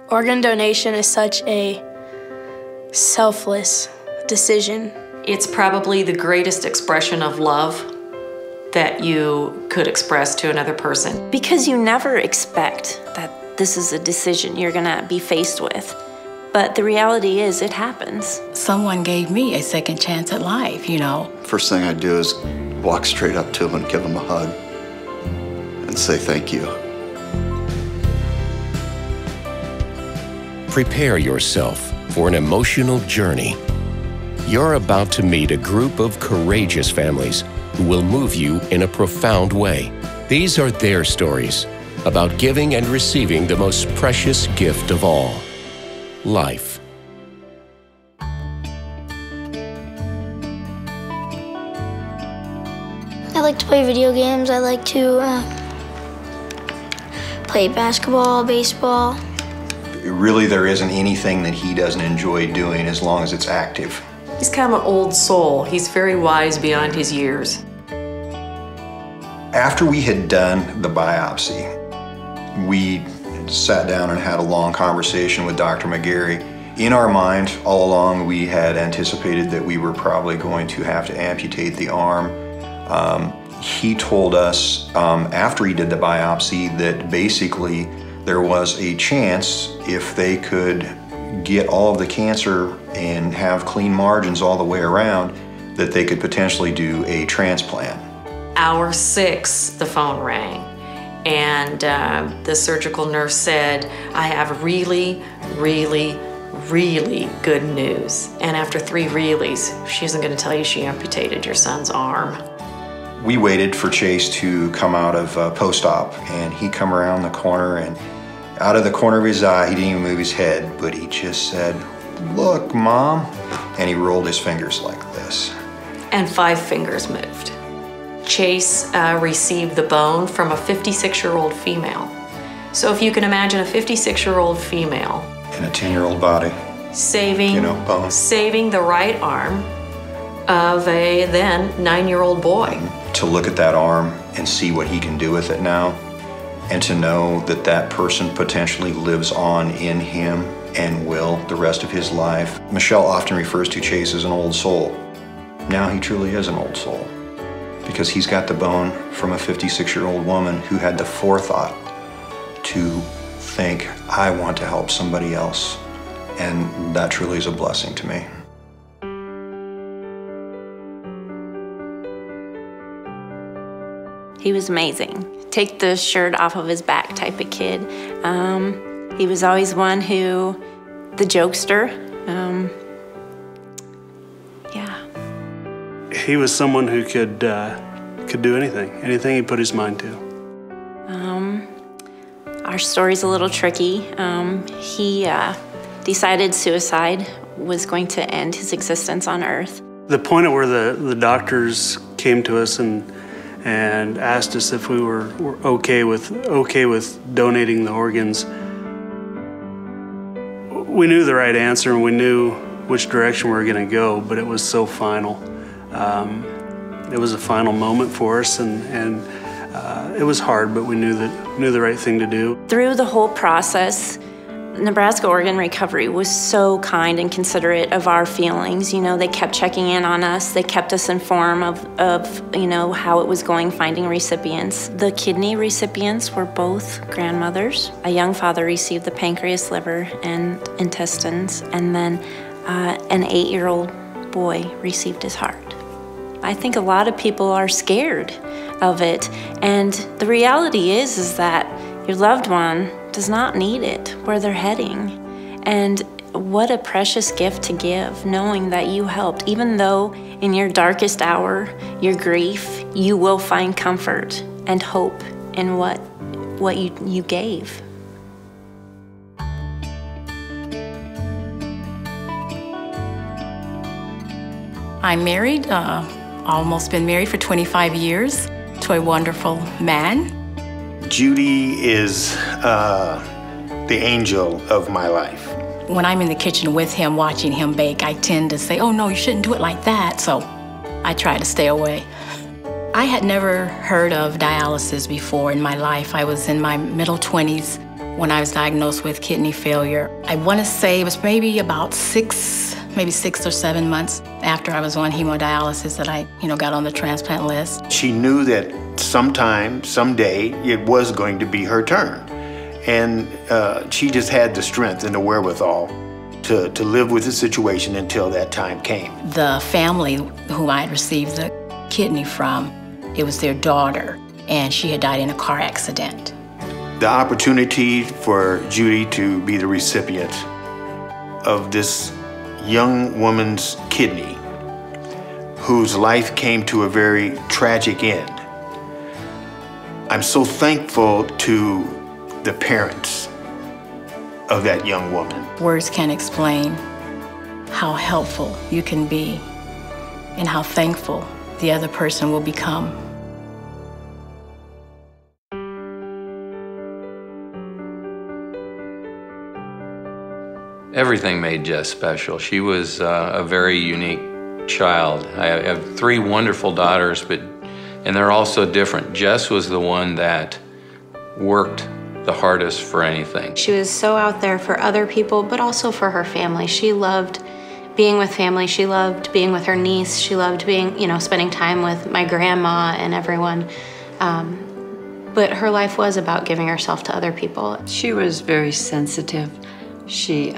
Organ donation is such a selfless decision. It's probably the greatest expression of love that you could express to another person. Because you never expect that this is a decision you're gonna be faced with. But the reality is, it happens. Someone gave me a second chance at life, you know. First thing I'd do is walk straight up to him and give him a hug and say thank you. Prepare yourself for an emotional journey. You're about to meet a group of courageous families who will move you in a profound way. These are their stories about giving and receiving the most precious gift of all, life. I like to play video games. I like to play basketball, baseball. Really, there isn't anything that he doesn't enjoy doing as long as it's active. He's kind of an old soul. He's very wise beyond his years. After we had done the biopsy, we sat down and had a long conversation with Dr. McGarry. In our mind, all along, we had anticipated that we were probably going to have to amputate the arm. He told us after he did the biopsy that basically there was a chance, if they could get all of the cancer and have clean margins all the way around, that they could potentially do a transplant. Hour 6, the phone rang, and the surgical nurse said, "I have really, really, really good news." And after 3 reallys, she isn't going to tell you she amputated your son's arm. We waited for Chase to come out of post-op, and he come around the corner, and out of the corner of his eye, he didn't even move his head, but he just said, "Look, Mom," and he rolled his fingers like this. And 5 fingers moved. Chase received the bone from a 56-year-old female. So if you can imagine a 56-year-old female In a 10-year-old body, saving, bone. saving the right arm of a then 9-year-old boy. To look at that arm and see what he can do with it now, and to know that that person potentially lives on in him and will the rest of his life. Michelle often refers to Chase as an old soul. Now he truly is an old soul, because he's got the bone from a 56-year-old woman who had the forethought to think, I want to help somebody else. And that truly is a blessing to me. He was amazing. Take the shirt off of his back type of kid. He was always one who, the jokester. Yeah. He was someone who could do anything he put his mind to. Our story's a little tricky. He decided suicide was going to end his existence on Earth. The point at where the doctors came to us and asked us if we were okay with donating the organs, we knew the right answer and we knew which direction we were going to go, but it was so final. It was a final moment for us, and it was hard, but we knew the right thing to do. Through the whole process, Nebraska Organ Recovery was so kind and considerate of our feelings. You know, they kept checking in on us. They kept us informed of you know, how it was going finding recipients. The kidney recipients were both grandmothers. A young father received the pancreas, liver, and intestines, and then an 8-year-old boy received his heart. I think a lot of people are scared of it, and the reality is that your loved one does not need it where they're heading. And what a precious gift to give, knowing that you helped. Even though in your darkest hour, your grief, you will find comfort and hope in what you gave. I'm married, almost been married for 25 years to a wonderful man. Judy is the angel of my life. When I'm in the kitchen with him, watching him bake, I tend to say, oh no, you shouldn't do it like that, so I try to stay away. I had never heard of dialysis before in my life. I was in my middle 20s when I was diagnosed with kidney failure. I want to say it was maybe about 6 or 7 months after I was on hemodialysis that I, got on the transplant list. She knew that sometime, someday, it was going to be her turn. And she just had the strength and the wherewithal to live with the situation until that time came. The family whom I had received the kidney from, it was their daughter, and she had died in a car accident. The opportunity for Judy to be the recipient of this young woman's kidney, whose life came to a very tragic end. I'm so thankful to the parents of that young woman. Words can't explain how helpful you can be and how thankful the other person will become. Everything made Jess special. She was a very unique child. I have 3 wonderful daughters, and they're all so different. Jess was the one that worked the hardest for anything. She was so out there for other people, but also for her family. She loved being with family. She loved being with her niece. She loved being, spending time with my grandma and everyone. But her life was about giving herself to other people. She was very sensitive. She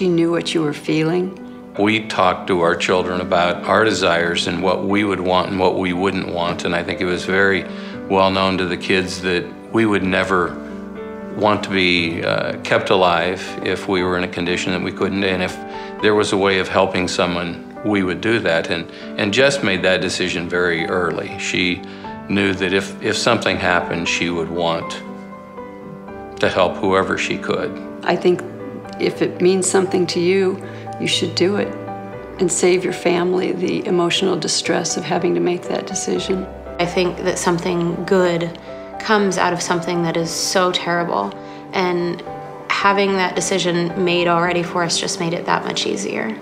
knew what you were feeling. We talked to our children about our desires and what we would want and what we wouldn't want. And I think it was very well known to the kids that we would never want to be kept alive if we were in a condition that we couldn't. And if there was a way of helping someone, we would do that. And Jess made that decision very early. She knew that if something happened, she would want to help whoever she could. I think if it means something to you, you should do it and save your family the emotional distress of having to make that decision. I think that something good comes out of something that is so terrible, and having that decision made already for us just made it that much easier.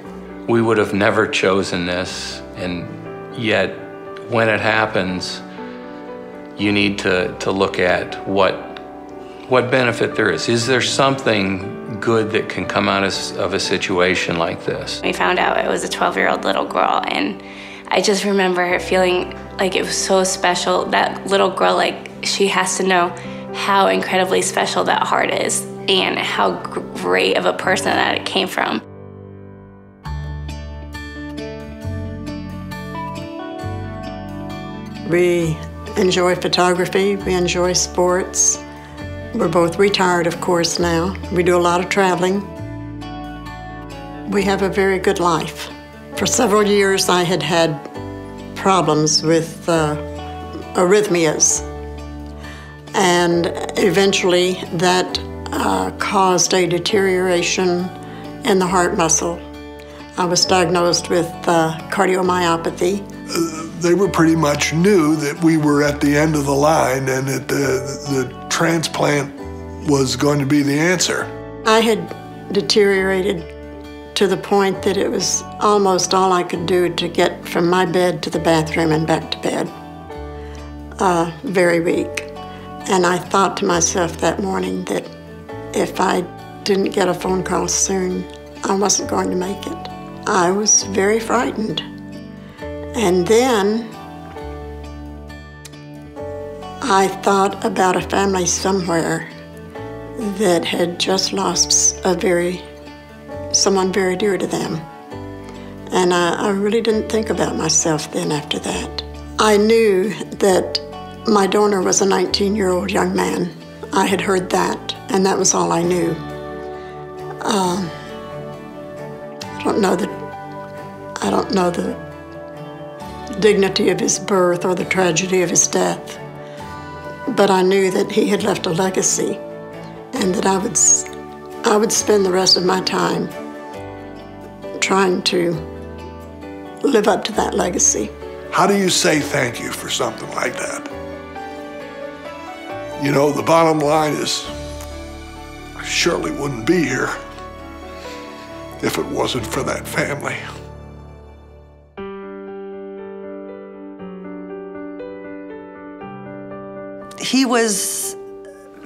We would have never chosen this, and yet when it happens, you need to look at what benefit there is. Is there something good that can come out of a situation like this? We found out it was a 12-year-old little girl, and I just remember feeling like it was so special. That little girl, she has to know how incredibly special that heart is and how great of a person that it came from. We enjoy photography, we enjoy sports. We're both retired, of course, now. We do a lot of traveling. We have a very good life. For several years, I had had problems with arrhythmias. And eventually, that caused a deterioration in the heart muscle. I was diagnosed with cardiomyopathy. They were pretty much knew that we were at the end of the line and that the transplant was going to be the answer. I had deteriorated to the point that it was almost all I could do to get from my bed to the bathroom and back to bed. Very weak. And I thought to myself that morning that if I didn't get a phone call soon, I wasn't going to make it. I was very frightened. And then I thought about a family somewhere that had just lost someone very dear to them. And I really didn't think about myself then after that. I knew that my donor was a 19-year-old young man. I had heard that, and that was all I knew. I don't know the dignity of his birth or the tragedy of his death, but I knew that he had left a legacy, and that I would spend the rest of my time trying to live up to that legacy. How do you say thank you for something like that? You know, the bottom line is, I surely wouldn't be here if it wasn't for that family. He was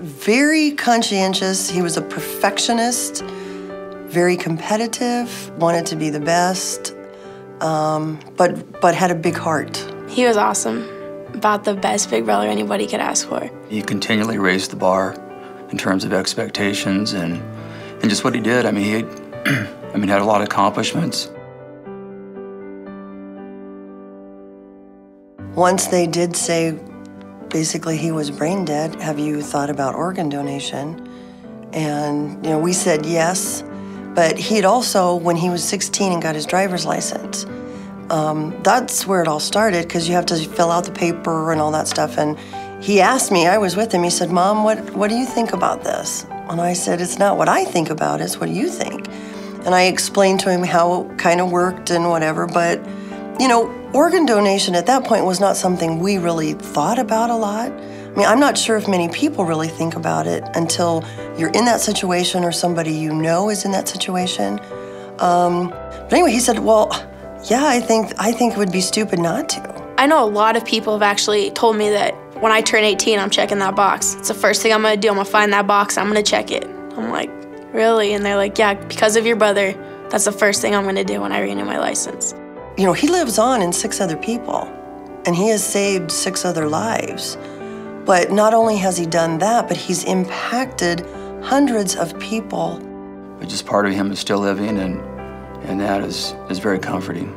very conscientious. He was a perfectionist, very competitive, wanted to be the best, but had a big heart. He was awesome. About the best big brother anybody could ask for. He continually raised the bar in terms of expectations and just what he did. I mean, he had a lot of accomplishments. Once they did say, basically, he was brain dead, have you thought about organ donation? And, we said yes, but he had also, when he was 16 and got his driver's license, that's where it all started, because you have to fill out the paper and all that stuff. And he asked me, I was with him, he said, Mom, what do you think about this? And I said, it's not what I think about it, it's what do you think? And I explained to him how it kind of worked and whatever, but, organ donation at that point was not something we really thought about a lot. I mean, I'm not sure if many people really think about it until you're in that situation or somebody you know is in that situation. But anyway, he said, well, yeah, I think it would be stupid not to. I know a lot of people have actually told me that when I turn 18, I'm checking that box. It's the first thing I'm gonna do. I'm gonna find that box, I'm gonna check it. I'm like, really? And they're like, yeah, because of your brother, that's the first thing I'm gonna do when I renew my license. He lives on in 6 other people, and he has saved 6 other lives. But not only has he done that, but he's impacted hundreds of people. But just part of him is still living, and that is very comforting.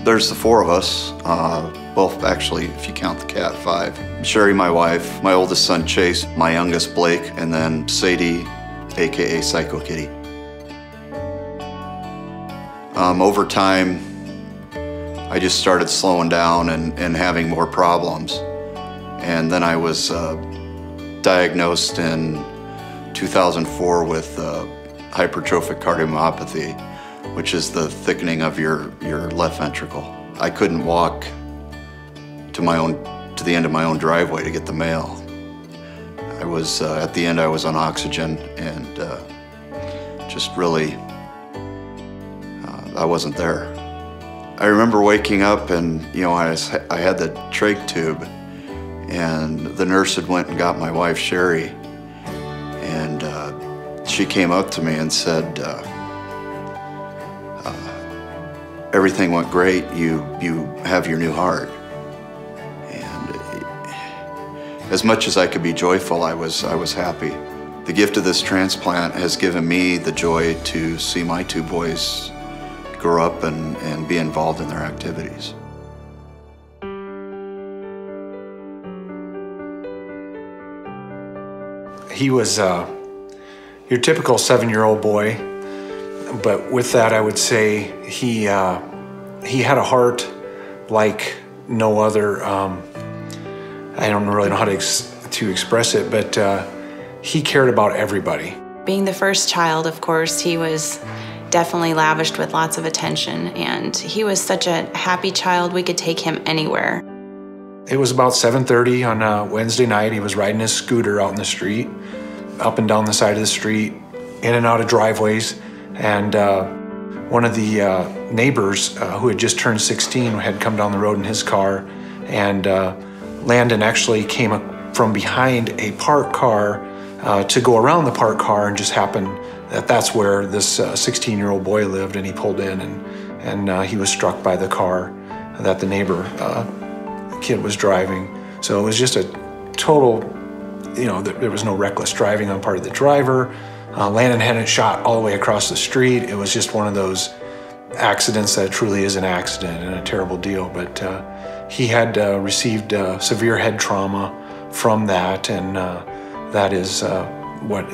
There's the 4 of us. Well, actually, if you count the cat, 5. Sherry, my wife, my oldest son, Chase, my youngest, Blake, and then Sadie, AKA Psycho Kitty. Over time, I just started slowing down and having more problems. And then I was diagnosed in 2004 with hypertrophic cardiomyopathy, which is the thickening of your left ventricle. I couldn't walk to the end of my own driveway to get the mail. I was, at the end, I was on oxygen and just really, I wasn't there. I remember waking up and, I had the trach tube, and the nurse had went and got my wife, Sherry, and she came up to me and said, everything went great, you have your new heart. As much as I could be joyful, I was happy. The gift of this transplant has given me the joy to see my 2 boys grow up and be involved in their activities. He was your typical 7-year-old boy, but with that, I would say he had a heart like no other. I don't really know how to express it, but he cared about everybody. Being the first child, of course, he was definitely lavished with lots of attention, and he was such a happy child. We could take him anywhere. It was about 7:30 on a Wednesday night. He was riding his scooter out in the street, up and down the side of the street, in and out of driveways, and one of the neighbors who had just turned 16 had come down the road in his car, and Landon actually came up from behind a parked car to go around the parked car, and just happened that that's where this 16-year-old boy lived, and he pulled in, and he was struck by the car that the neighbor kid was driving. So it was just a total, there was no reckless driving on part of the driver. Landon hadn't shot all the way across the street. It was just one of those accidents that truly is an accident and a terrible deal, but he had received severe head trauma from that, and that is what,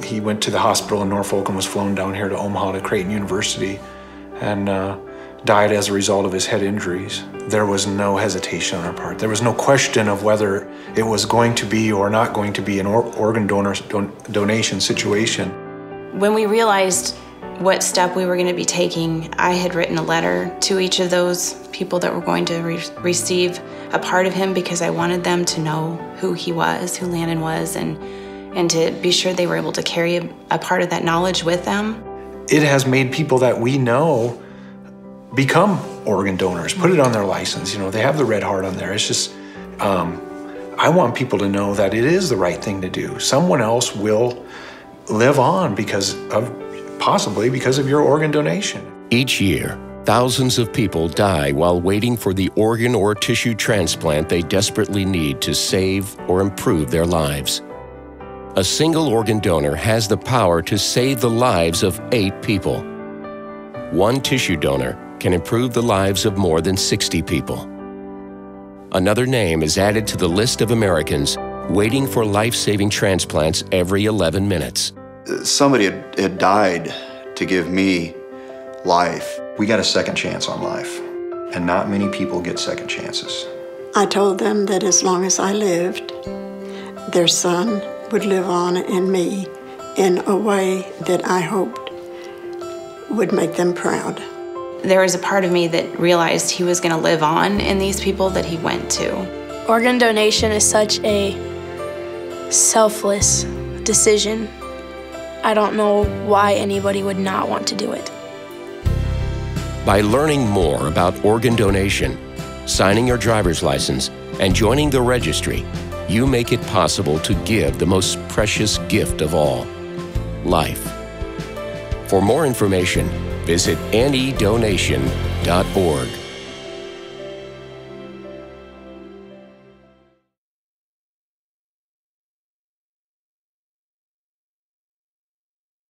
he went to the hospital in Norfolk and was flown down here to Omaha to Creighton University, and died as a result of his head injuries. There was no hesitation on our part. There was no question of whether it was going to be or not going to be an organ donation situation. When we realized what step we were going to be taking, I had written a letter to each of those people that were going to receive a part of him, because I wanted them to know who he was, who Landon was, and to be sure they were able to carry a part of that knowledge with them. It has made people that we know become organ donors. Put it on their license. You know, they have the red heart on there. It's just, I want people to know that it is the right thing to do. Someone else will live on possibly because of your organ donation. Each year, thousands of people die while waiting for the organ or tissue transplant they desperately need to save or improve their lives. A single organ donor has the power to save the lives of 8 people. One tissue donor can improve the lives of more than 60 people. Another name is added to the list of Americans waiting for life-saving transplants every 11 minutes. Somebody had died to give me life. We got a second chance on life, and not many people get second chances. I told them that as long as I lived, their son would live on in me in a way that I hoped would make them proud. There was a part of me that realized he was going to live on in these people that he went to. Organ donation is such a selfless decision. I don't know why anybody would not want to do it. By learning more about organ donation, signing your driver's license, and joining the registry, you make it possible to give the most precious gift of all, life. For more information, visit nedonation.org.